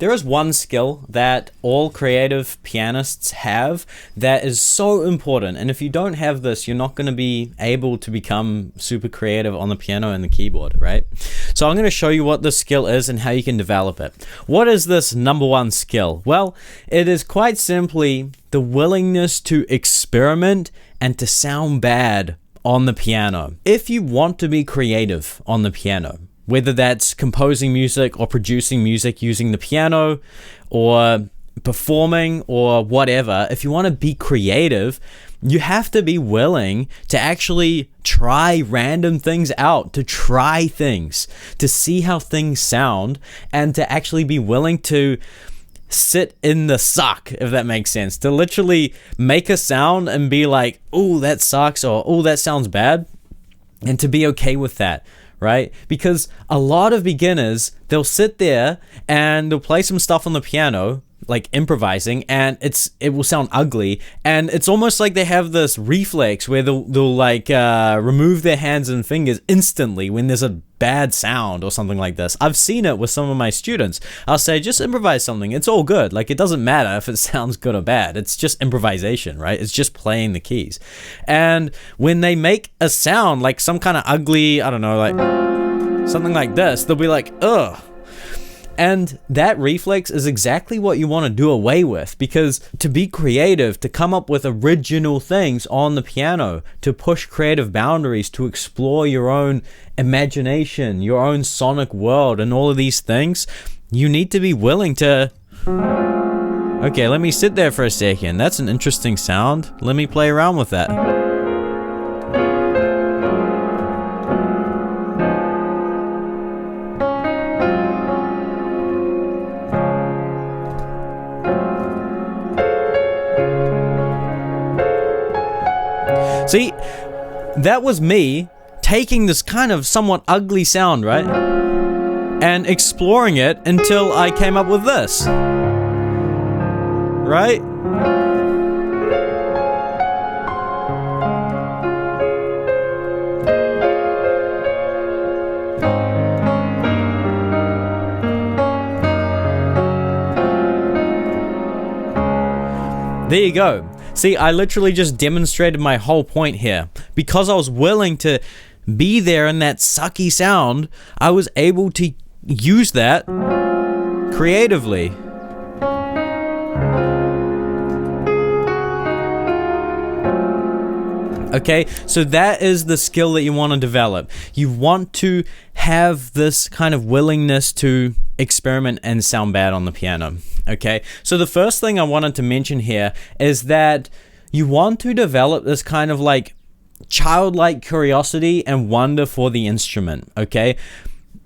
there is one skill that all creative pianists have that is so important. And if you don't have this, you're not going to be able to become super creative on the piano and the keyboard, right? So I'm going to show you what this skill is and how you can develop it. What is this number one skill? Well, it is quite simply the willingness to experiment and to sound bad on the piano. If you want to be creative on the piano, whether that's composing music or producing music using the piano or performing or whatever, if you want to be creative, you have to be willing to actually try random things out, to try things, to see how things sound, and to actually be willing to sit in the suck, if that makes sense, to literally make a sound and be like, oh, that sucks, or oh, that sounds bad, and to be okay with that. Right? Because a lot of beginners, they'll sit there and they'll play some stuff on the piano, like improvising, and it will sound ugly, and it's almost like they have this reflex where they'll like remove their hands and fingers instantly when there's a bad sound or something like this. I've seen it with some of my students. I'll say, just improvise something, it's all good. Like, it doesn't matter if it sounds good or bad, it's just improvisation, right? It's just playing the keys. And when they make a sound like some kind of ugly, I don't know, like something like this, they'll be like, ugh. And that reflex is exactly what you want to do away with, because to be creative, to come up with original things on the piano, to push creative boundaries, to explore your own imagination, your own sonic world, and all of these things, you need to be willing to... Okay, let me sit there for a second. That's an interesting sound. Let me play around with that. See, that was me taking this kind of somewhat ugly sound, right? And exploring it until I came up with this. Right? There you go. See, I literally just demonstrated my whole point here. Because I was willing to be there in that sucky sound, I was able to use that creatively. Okay, so that is the skill that you want to develop. You want to have this kind of willingness to experiment and sound bad on the piano. Okay, so the first thing I wanted to mention here is that you want to develop this kind of like childlike curiosity and wonder for the instrument. Okay,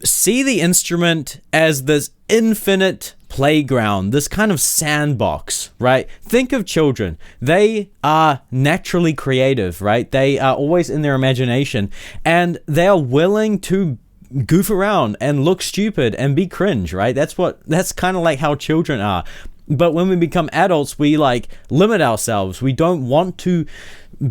see the instrument as this infinite playground, this kind of sandbox, right? Think of children. They are naturally creative, right? They are always in their imagination, and they are willing to goof around and look stupid and be cringe, right? That's kind of like how children are. But when we become adults, we like limit ourselves. We don't want to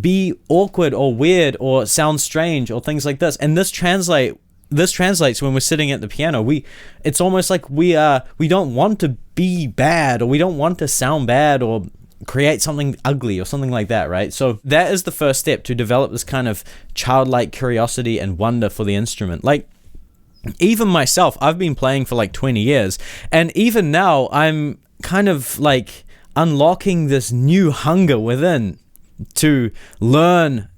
be awkward or weird or sound strange or things like this. And this translates when we're sitting at the piano. It's almost like we don't want to be bad, or we don't want to sound bad or create something ugly or something like that, right? So that is the first step, to develop this kind of childlike curiosity and wonder for the instrument. Like, even myself, I've been playing for like 20 years, and even now I'm kind of like unlocking this new hunger within to learn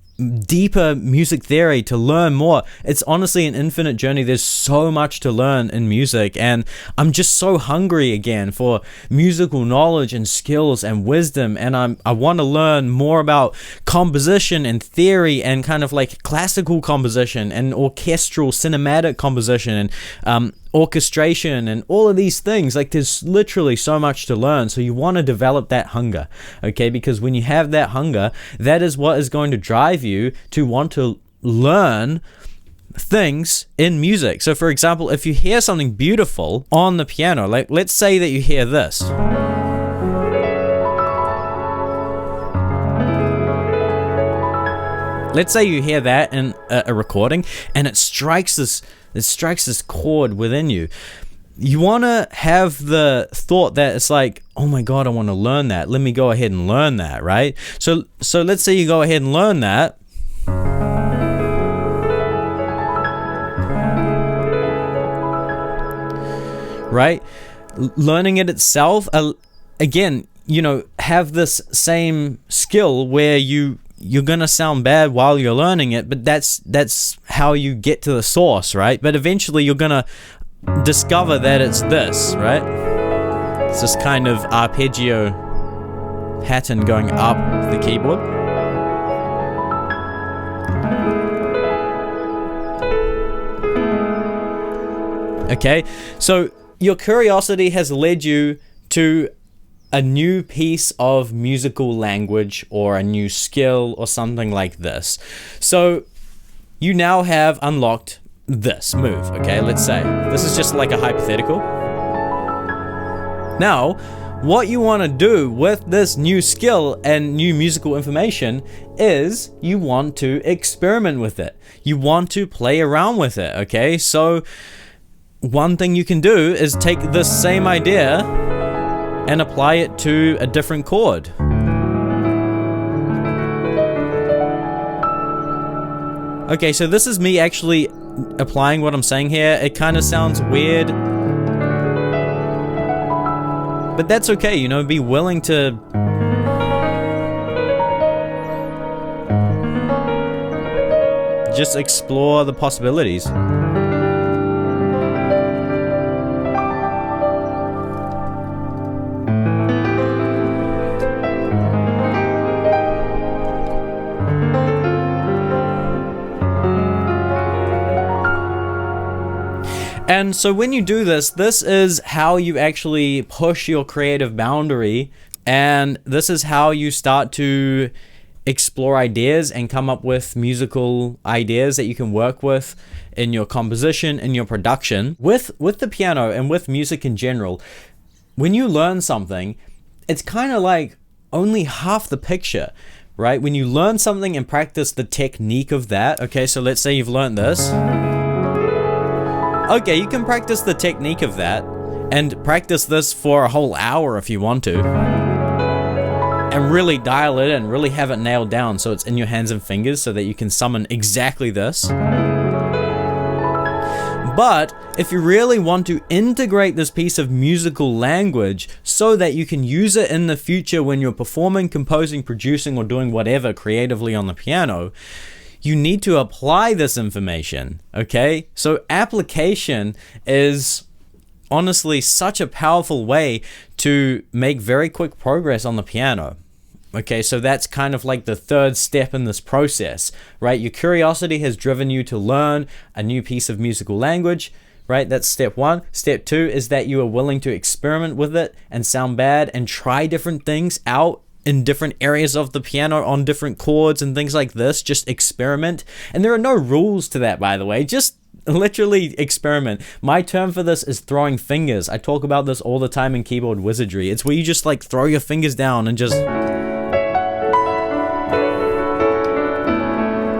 deeper music theory, to learn more. It's honestly an infinite journey. There's so much to learn in music, and I'm just so hungry again for musical knowledge and skills and wisdom, and I want to learn more about composition and theory and kind of like classical composition and orchestral cinematic composition and orchestration and all of these things. Like, there's literally so much to learn. So you want to develop that hunger, okay? Because when you have that hunger, that is what is going to drive you to want to learn things in music. So for example, if you hear something beautiful on the piano, like let's say that you hear this. Let's say you hear that in a recording, and it strikes this chord within you. you want to have the thought that it's like, oh my God, I want to learn that. Let me go ahead and learn that, right? So let's say you go ahead and learn that. Right? Learning it itself, again, have this same skill where you're gonna sound bad while you're learning it, but that's how you get to the source, right? But eventually you're gonna discover that it's this, right? It's this kind of arpeggio pattern going up the keyboard. Okay, so your curiosity has led you to a new piece of musical language or a new skill or something like this. So you now have unlocked this move, okay? Let's say this is just like a hypothetical. Now, what you want to do with this new skill and new musical information is you want to experiment with it. You want to play around with it, okay? So one thing you can do is take this same idea and apply it to a different chord. Okay, so this is me actually applying what I'm saying here. It kind of sounds weird, but that's okay, be willing to just explore the possibilities. And so when you do this is how you actually push your creative boundary, and this is how you start to explore ideas and come up with musical ideas that you can work with in your composition, in your production. With the piano and with music in general, when you learn something, it's kind of like only half the picture, right? When you learn something and practice the technique of that, okay, so let's say you've learned this. Okay, you can practice the technique of that and practice this for a whole hour if you want to, and really dial it and really have it nailed down so it's in your hands and fingers so that you can summon exactly this. But if you really want to integrate this piece of musical language so that you can use it in the future when you're performing, composing, producing, or doing whatever creatively on the piano, you need to apply this information, okay? So application is honestly such a powerful way to make very quick progress on the piano. Okay, so that's kind of like the third step in this process, right? Your curiosity has driven you to learn a new piece of musical language, right? That's step one. Step two is that you are willing to experiment with it and sound bad and try different things out in different areas of the piano on different chords and things like this. Just experiment. And there are no rules to that, by the way. Just literally experiment. My term for this is throwing fingers. I talk about this all the time in keyboard wizardry. It's where you just like throw your fingers down and just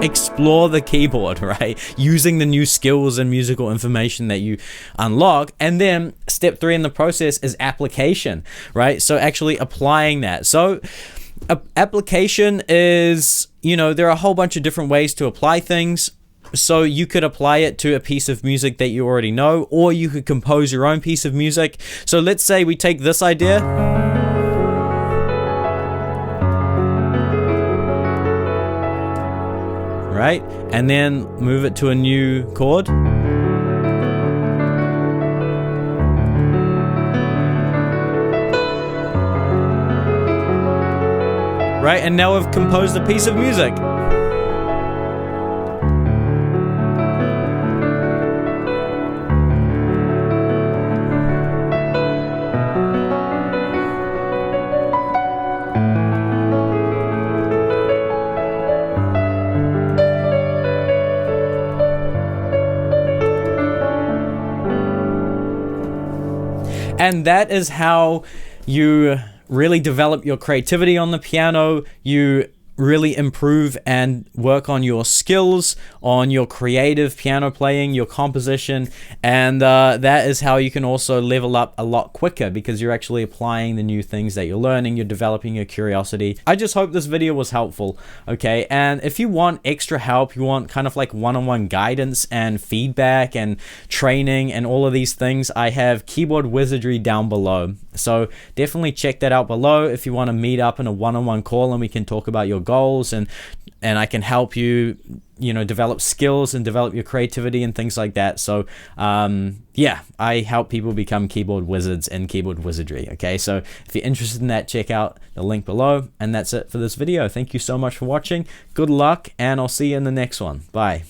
explore the keyboard, right? Using the new skills and musical information that you unlock. And then step three in the process is application, right? So actually applying that. So application is, there are a whole bunch of different ways to apply things. So you could apply it to a piece of music that you already know, or you could compose your own piece of music. So let's say we take this idea. Right? And then move it to a new chord. Right? And now we've composed a piece of music. And that is how you really develop your creativity on the piano. You really improve and work on your skills, on your creative piano playing, your composition, and that is how you can also level up a lot quicker, because you're actually applying the new things that you're learning, you're developing your curiosity. I just hope this video was helpful, okay? And if you want extra help, you want kind of like one-on-one guidance and feedback and training and all of these things, I have Keyboard Wizardry down below. So definitely check that out below if you want to meet up in a one-on-one call and we can talk about your goals, and I can help you, develop skills and develop your creativity and things like that. So yeah, I help people become keyboard wizards in Keyboard Wizardry. Okay, so if you're interested in that, check out the link below. And that's it for this video. Thank you so much for watching. Good luck, and I'll see you in the next one. Bye.